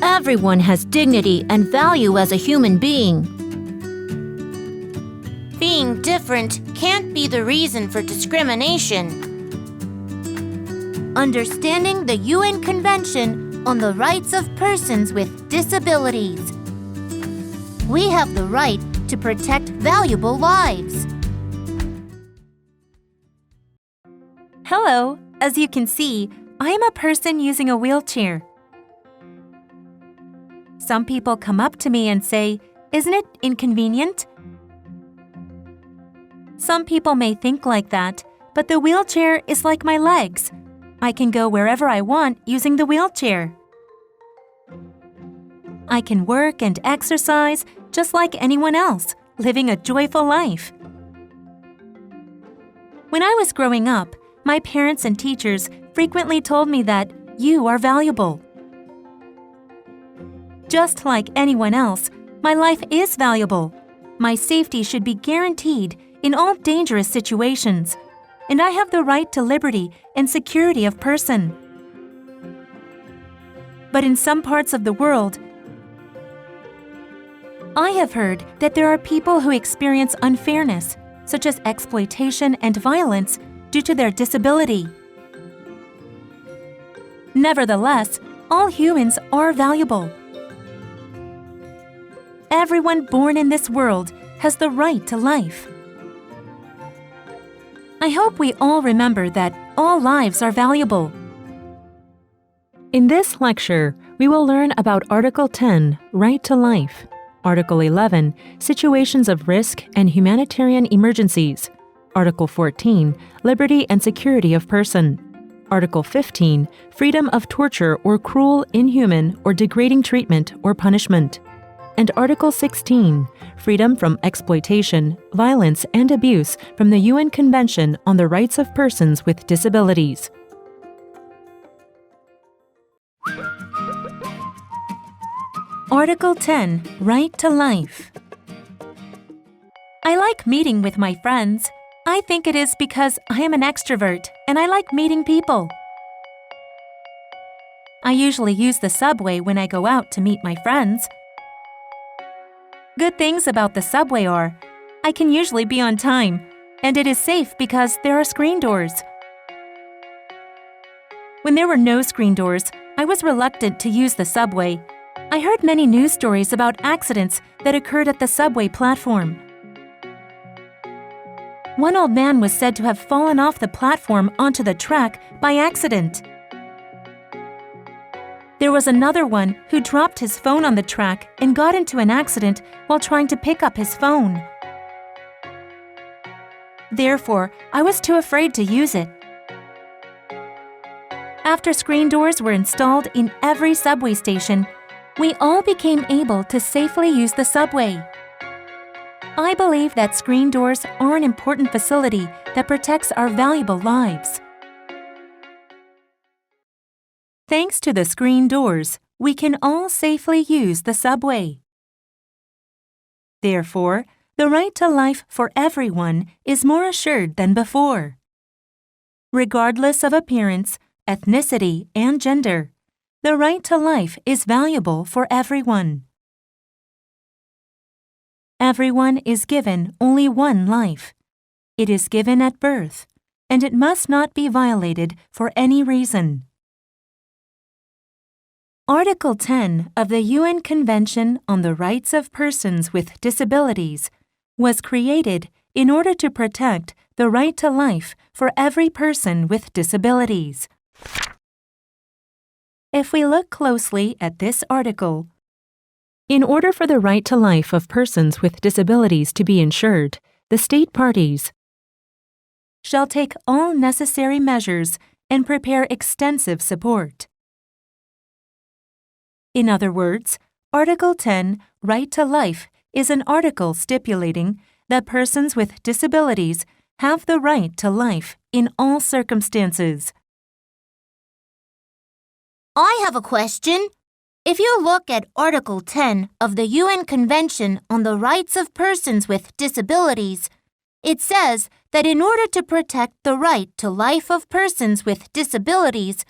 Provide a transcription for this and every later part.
Everyone has dignity and value as a human being. Being different can't be the reason for discrimination. Understanding the UN Convention on the Rights of Persons with Disabilities. We have the right to protect valuable lives. Hello, as you can see, I am a person using a wheelchair. Some people come up to me and say, "Isn't it inconvenient?" Some people may think like that, but the wheelchair is like my legs. I can go wherever I want using the wheelchair. I can work and exercise just like anyone else, living a joyful life. When I was growing up, my parents and teachers frequently told me that you are valuable. Just like anyone else, my life is valuable. My safety should be guaranteed in all dangerous situations, and I have the right to liberty and security of person. But in some parts of the world, I have heard that there are people who experience unfairness, such as exploitation and violence, due to their disability. Nevertheless, all humans are valuable. Everyone born in this world has the right to life. I hope we all remember that all lives are valuable. In this lecture, we will learn about Article 10, Right to Life, Article 11, Situations of Risk and Humanitarian Emergencies, Article 14, Liberty and Security of Person, Article 15, Freedom of torture or cruel, inhuman, or degrading treatment or punishment, and Article 16, Freedom from exploitation, violence, and abuse from the UN Convention on the Rights of Persons with Disabilities. Article 10, Right to Life. I like meeting with my friends. I think it is because I am an extrovert and I like meeting people. I usually use the subway when I go out to meet my friends. Good things about the subway are, I can usually be on time, and it is safe because there are screen doors. When there were no screen doors, I was reluctant to use the subway. I heard many news stories about accidents that occurred at the subway platform. One old man was said to have fallen off the platform onto the track by accident. There was another one who dropped his phone on the track and got into an accident while trying to pick up his phone. Therefore, I was too afraid to use it. After screen doors were installed in every subway station, we all became able to safely use the subway. I believe that screen doors are an important facility that protects our valuable lives. Thanks to the screen doors, we can all safely use the subway. Therefore, the right to life for everyone is more assured than before. Regardless of appearance, ethnicity, and gender, the right to life is valuable for everyone. Everyone is given only one life. It is given at birth, and it must not be violated for any reason. Article 10 of the UN Convention on the Rights of Persons with Disabilities was created in order to protect the right to life for every person with disabilities. If we look closely at this article, in order for the right to life of persons with disabilities to be ensured, the state parties shall take all necessary measures and prepare extensive support. In other words, Article 10, Right to Life, is an article stipulating that persons with disabilities have the right to life in all circumstances. I have a question. If you look at Article 10 of the UN Convention on the Rights of Persons with Disabilities, it says that in order to protect the right to life of persons with disabilities,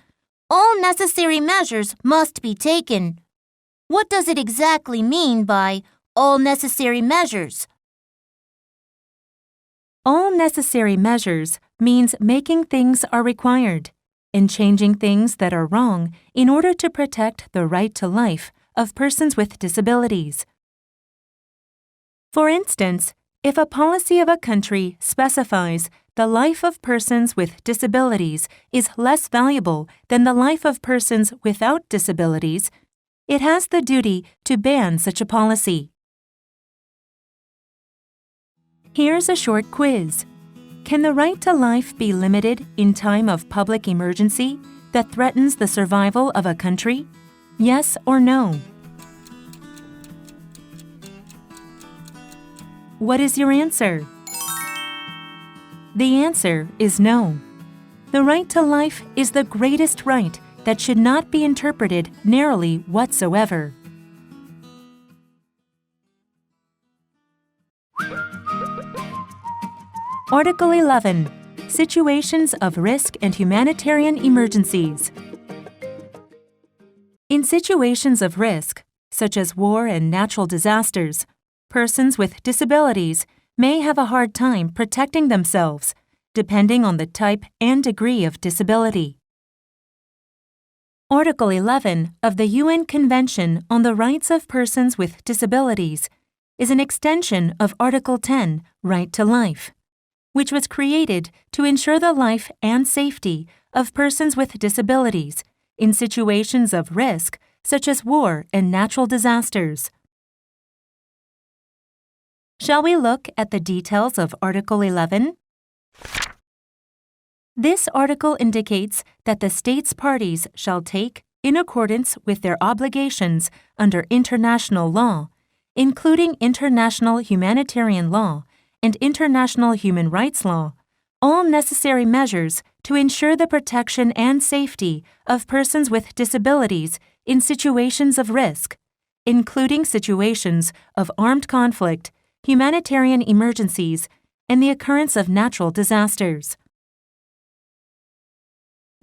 all necessary measures must be taken. What does it exactly mean by all necessary measures? All necessary measures means making things are required and changing things that are wrong in order to protect the right to life of persons with disabilities. For instance, if a policy of a country specifies the life of persons with disabilities is less valuable than the life of persons without disabilities, it has the duty to ban such a policy. Here's a short quiz. Can the right to life be limited in time of public emergency that threatens the survival of a country? Yes or no? What is your answer? The answer is no. The right to life is the greatest right that should not be interpreted narrowly whatsoever. Article 11. Situations of risk and humanitarian emergencies. In situations of risk, such as war and natural disasters, persons with disabilities may have a hard time protecting themselves, depending on the type and degree of disability. Article 11 of the UN Convention on the Rights of Persons with Disabilities is an extension of Article 10, Right to Life, which was created to ensure the life and safety of persons with disabilities in situations of risk such as war and natural disasters. Shall we look at the details of Article 11? This article indicates that the states parties shall take, in accordance with their obligations under international law, including international humanitarian law and international human rights law, all necessary measures to ensure the protection and safety of persons with disabilities in situations of risk, including situations of armed conflict, humanitarian emergencies, and the occurrence of natural disasters.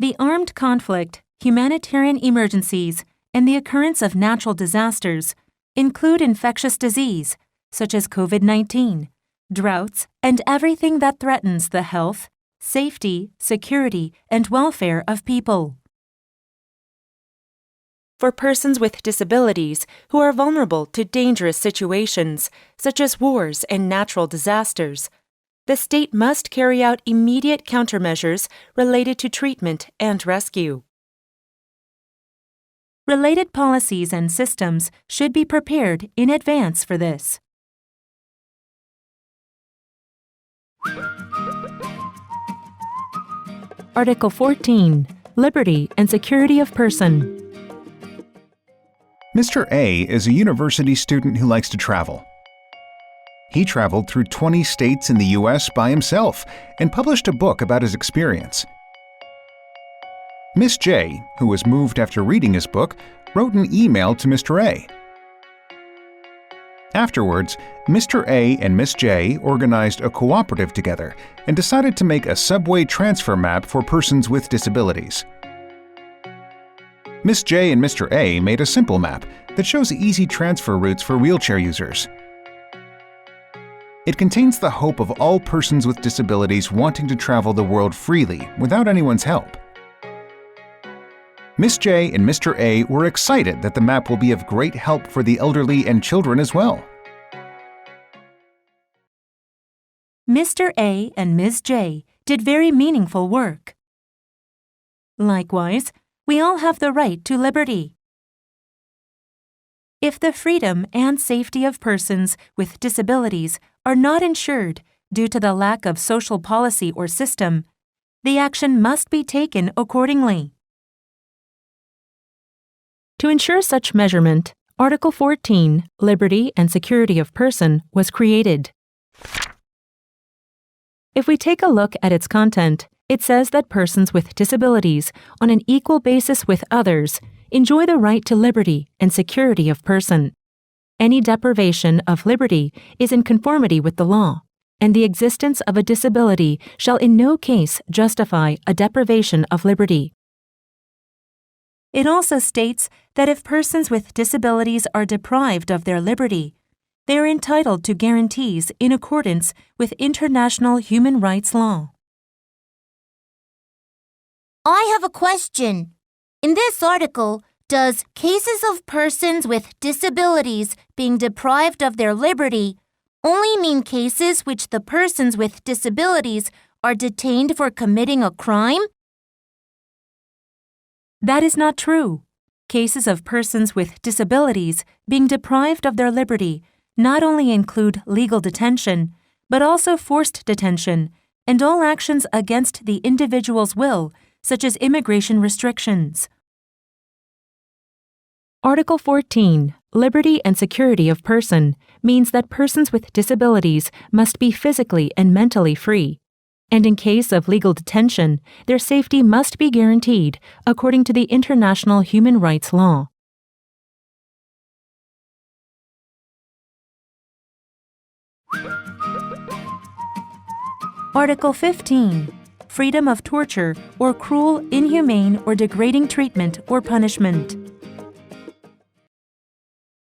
The armed conflict, humanitarian emergencies, and the occurrence of natural disasters include infectious disease, such as COVID-19, droughts, and everything that threatens the health, safety, security, and welfare of people. For persons with disabilities who are vulnerable to dangerous situations, such as wars and natural disasters, the state must carry out immediate countermeasures related to treatment and rescue. Related policies and systems should be prepared in advance for this. Article 14. Liberty and security of person. Mr. A is a university student who likes to travel. He traveled through 20 states in the U.S. by himself and published a book about his experience. Miss J, who was moved after reading his book, wrote an email to Mr. A. Afterwards, Mr. A and Miss J organized a cooperative together and decided to make a subway transfer map for persons with disabilities. Miss J and Mr. A made a simple map that shows easy transfer routes for wheelchair users. It contains the hope of all persons with disabilities wanting to travel the world freely without anyone's help. Miss J and Mr. A were excited that the map will be of great help for the elderly and children as well. Mr. A and Ms. J did very meaningful work. Likewise, we all have the right to liberty. If the freedom and safety of persons with disabilities are not ensured due to the lack of social policy or system, the action must be taken accordingly. To ensure such measurement, Article 14, Liberty and Security of Person, was created. If we take a look at its content, it says that persons with disabilities, on an equal basis with others, enjoy the right to liberty and security of person. Any deprivation of liberty is in conformity with the law, and the existence of a disability shall in no case justify a deprivation of liberty. It also states that if persons with disabilities are deprived of their liberty, they are entitled to guarantees in accordance with international human rights law. I have a question. In this article, does cases of persons with disabilities being deprived of their liberty only mean cases which the persons with disabilities are detained for committing a crime? That is not true. Cases of persons with disabilities being deprived of their liberty not only include legal detention, but also forced detention and all actions against the individual's will, such as immigration restrictions. Article 14, Liberty and Security of Person, means that persons with disabilities must be physically and mentally free, and in case of legal detention, their safety must be guaranteed according to the international human rights law. Article 15, Freedom of torture or cruel, inhumane, or degrading treatment or punishment.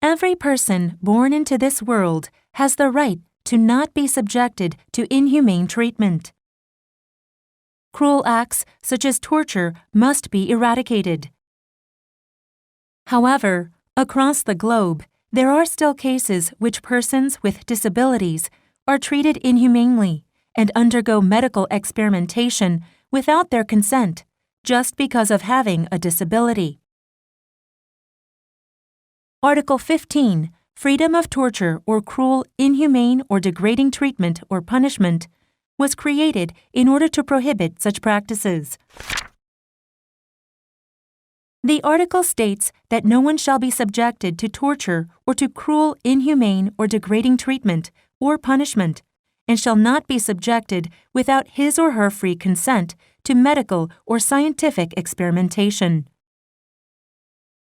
Every person born into this world has the right to not be subjected to inhumane treatment. Cruel acts such as torture must be eradicated. However, across the globe, there are still cases which persons with disabilities are treated inhumanely and undergo medical experimentation without their consent just because of having a disability. Article 15, Freedom of torture or cruel, inhumane, or degrading treatment or punishment, was created in order to prohibit such practices. The article states that no one shall be subjected to torture or to cruel, inhumane, or degrading treatment or punishment, and shall not be subjected without his or her free consent to medical or scientific experimentation.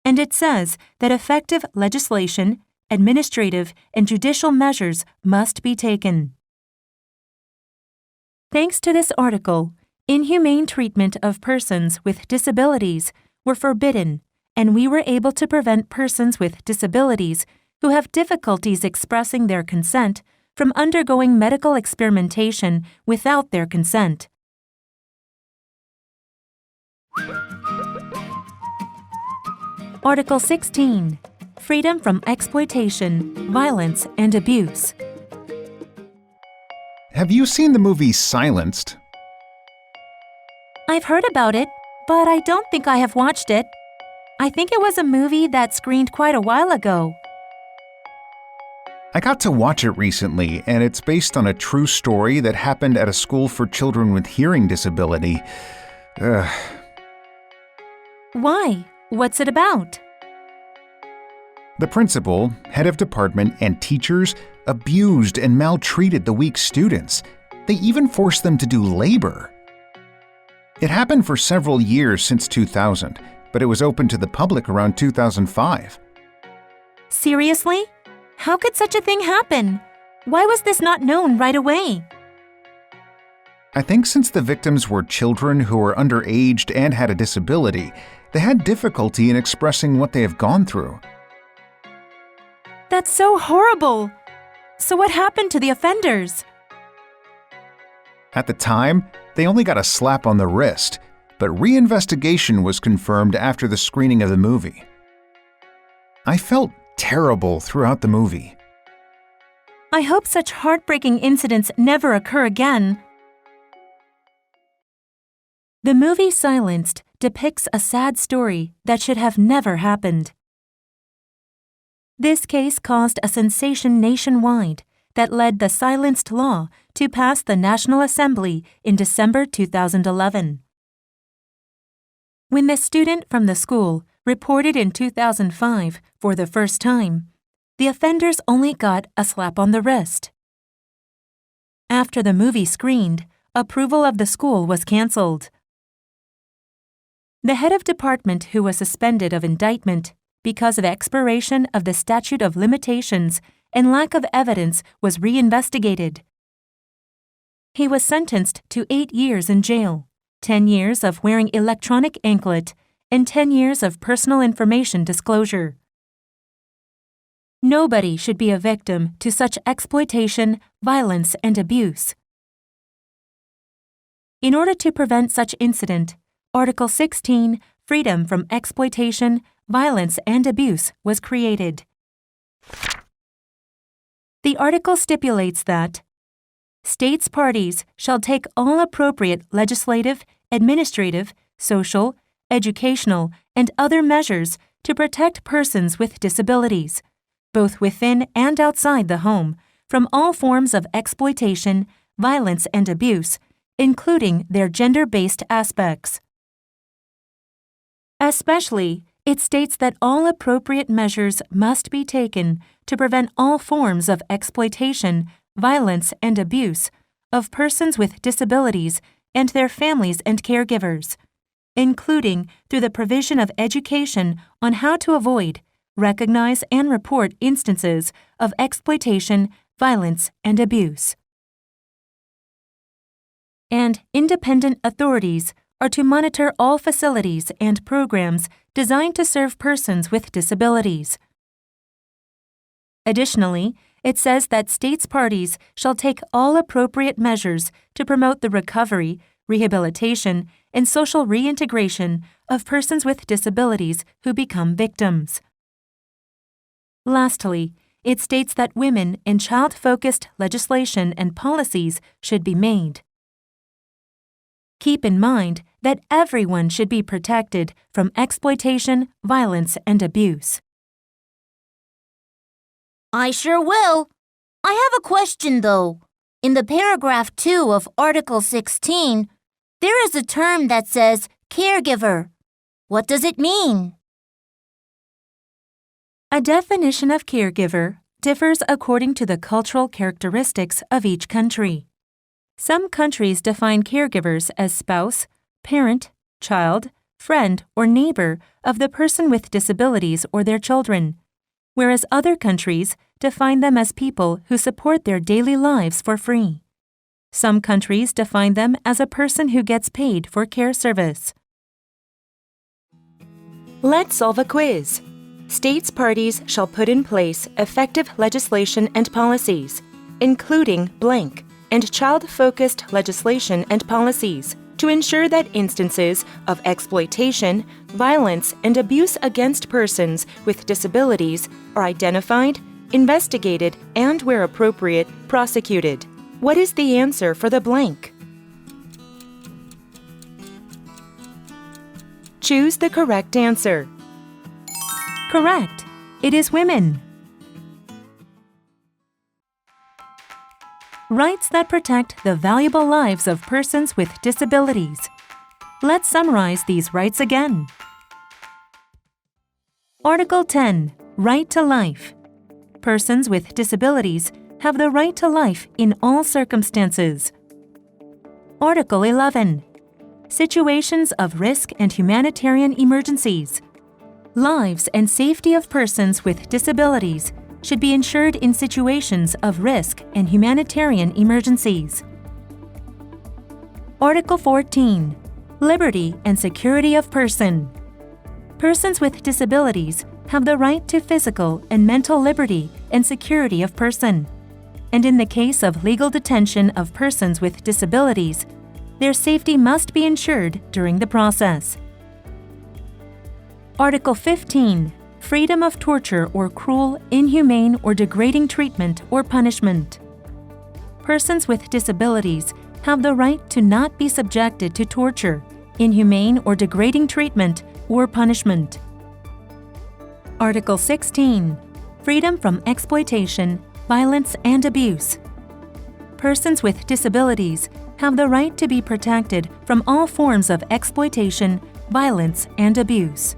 And it says that effective legislation, administrative, and judicial measures must be taken. Thanks to this article, inhumane treatment of persons with disabilities were forbidden, and we were able to prevent persons with disabilities who have difficulties expressing their consent from undergoing medical experimentation without their consent. Article 16, Freedom from exploitation, violence, and abuse. Have you seen the movie Silenced? I've heard about it, but I don't think I have watched it. I think it was a movie that screened quite a while ago. I got to watch it recently, and it's based on a true story that happened at a school for children with hearing disability. Why? What's it about? The principal, head of department, and teachers abused and maltreated the weak students. They even forced them to do labor. It happened for several years since 2000, but it was open to the public around 2005. Seriously? How could such a thing happen? Why was this not known right away? I think since the victims were children who were underaged and had a disability, they had difficulty in expressing what they have gone through. That's so horrible! So what happened to the offenders? At the time, they only got a slap on the wrist, but reinvestigation was confirmed after the screening of the movie. I felt terrible throughout the movie. I hope such heartbreaking incidents never occur again. The movie Silenced depicts a sad story that should have never happened. This case caused a sensation nationwide that led the Silenced Law to pass the National Assembly in December 2011. When the student from the school reported in 2005 for the first time, the offenders only got a slap on the wrist. After the movie screened, approval of the school was canceled. The head of department, who was suspended of indictment because of expiration of the statute of limitations and lack of evidence, was reinvestigated. He was sentenced to 8 years in jail, 10 years of wearing electronic anklet, and 10 years of personal information disclosure. Nobody should be a victim to such exploitation, violence, and abuse. In order to prevent such incident, Article 16, Freedom from Exploitation, Violence, and Abuse, was created. The article stipulates that states parties shall take all appropriate legislative, administrative, social, educational, and other measures to protect persons with disabilities, both within and outside the home, from all forms of exploitation, violence, and abuse, including their gender-based aspects. Especially, it states that all appropriate measures must be taken to prevent all forms of exploitation, violence, and abuse of persons with disabilities and their families and caregivers, including through the provision of education on how to avoid, recognize, and report instances of exploitation, violence, and abuse. And independent authorities are to monitor all facilities and programs designed to serve persons with disabilities. Additionally, it says that states parties shall take all appropriate measures to promote the recovery, rehabilitation, and social reintegration of persons with disabilities who become victims. Lastly, it states that women and child-focused legislation and policies should be made. Keep in mind that everyone should be protected from exploitation, violence, and abuse. I sure will. I have a question, though. In the paragraph 2 of Article 16, there is a term that says caregiver. What does it mean? A definition of caregiver differs according to the cultural characteristics of each country. Some countries define caregivers as spouse, parent, child, friend, or neighbor of the person with disabilities or their children, whereas other countries define them as people who support their daily lives for free. Some countries define them as a person who gets paid for care service. Let's solve a quiz. States parties shall put in place effective legislation and policies, including blank, and child-focused legislation and policies to ensure that instances of exploitation, violence, and abuse against persons with disabilities are identified, investigated, and, where appropriate, prosecuted. What is the answer for the blank? Choose the correct answer. Correct. It is women. Rights that protect the valuable lives of persons with disabilities. Let's summarize these rights again. Article 10. Right to life. Persons with disabilities have the right to life in all circumstances. Article 11. Situations of risk and humanitarian emergencies. Lives and safety of persons with disabilities should be ensured in situations of risk and humanitarian emergencies. Article 14. Liberty and security of person. Persons with disabilities have the right to physical and mental liberty and security of person, and in the case of legal detention of persons with disabilities, their safety must be ensured during the process. Article 15. Freedom of torture or cruel, inhumane, or degrading treatment or punishment. Persons with disabilities have the right to not be subjected to torture, inhumane, or degrading treatment or punishment. Article 16. Freedom from exploitation, violence, and abuse. Persons with disabilities have the right to be protected from all forms of exploitation, violence, and abuse.